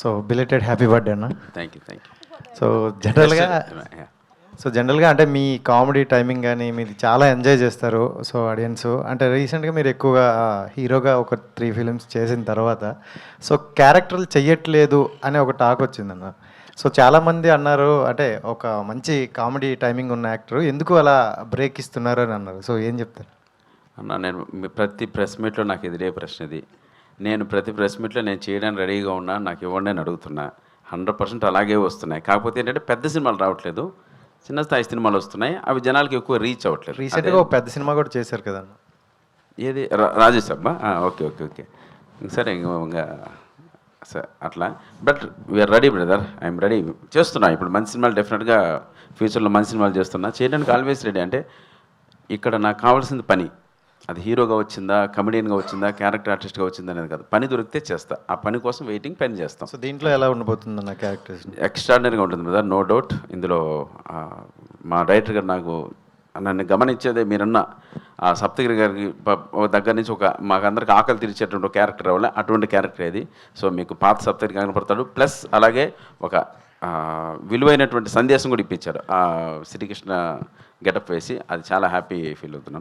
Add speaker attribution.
Speaker 1: So belated happy birthday అన్న.
Speaker 2: Thank you.
Speaker 1: So జనరల్గా అంటే మీ కామెడీ టైమింగ్ కానీ మీది చాలా ఎంజాయ్ చేస్తారు సో ఆడియన్స్. అంటే రీసెంట్గా మీరు ఎక్కువగా హీరోగా ఒక 3 ఫిలిమ్స్ చేసిన తర్వాత సో క్యారెక్టర్లు చెయ్యట్లేదు అనే ఒక టాక్ వచ్చిందన్న. సో చాలామంది అన్నారు అంటే ఒక మంచి కామెడీ టైమింగ్ ఉన్న యాక్టర్ ఎందుకు అలా బ్రేక్ ఇస్తున్నారు అని అన్నారు. సో ఏం చెప్తారు
Speaker 2: అన్న? నేను ప్రతి ప్రెస్ మీట్లో నాకు ఎదురే ప్రశ్న ఇది. నేను ప్రతి ప్రెస్ మీట్లో నేను చేయడానికి రెడీగా ఉన్నా, నాకు ఇవ్వండి అని అడుగుతున్నా. 100% అలాగే వస్తున్నాయి. కాకపోతే ఏంటంటే పెద్ద సినిమాలు రావట్లేదు, చిన్న స్థాయి సినిమాలు వస్తున్నాయి. అవి జనాలకి ఎక్కువ రీచ్ అవ్వట్లేదు.
Speaker 1: రీసెంట్గా ఒక పెద్ద సినిమా కూడా చేశారు కదన్న.
Speaker 2: ఏది? రాజేశబ్బా? ఓకే. సరే ఇంకా సరే అట్లా. But we're ready brother, I'm ready. చేస్తున్నా ఇప్పుడు మంచి సినిమాలు, డెఫినెట్గా ఫ్యూచర్లో మంచి సినిమాలు చేస్తున్నా. చేయడానికి ఆల్వేస్ రెడీ. అంటే ఇక్కడ నాకు కావాల్సింది పని. అది హీరోగా వచ్చిందా, కమెడియన్గా వచ్చిందా, క్యారెక్టర్ ఆర్టిస్ట్గా వచ్చిందా అనేది కాదు. పని దొరికితే చేస్తా. ఆ పని కోసం వెయిటింగ్, పని చేస్తాం.
Speaker 1: సో దీంట్లో ఎలా ఉండబోతుంది అన్న క్యారెక్టర్స్?
Speaker 2: ఎక్స్ట్రాడినరీగా ఉంటుంది బ్రదర్, నో డౌట్. ఇందులో మా డైరెక్టర్ గారు నాకు నన్ను గమనించేదే మీరన్న ఆ సప్తగిరి గారికి దగ్గర నుంచి ఒక మాకందరికి ఆకలి తీర్చేటువంటి ఒక క్యారెక్టర్ అవ్వాలి. అటువంటి క్యారెక్టర్ ఇది. సో మీకు పాత సప్తగిరి కనపడతాడు. ప్లస్ అలాగే ఒక విలువైనటువంటి సందేశం కూడా ఇప్పించారు ఆ శ్రీకృష్ణ గెటప్ వేసి. అది చాలా హ్యాపీ ఫీల్ అవుతున్నాను.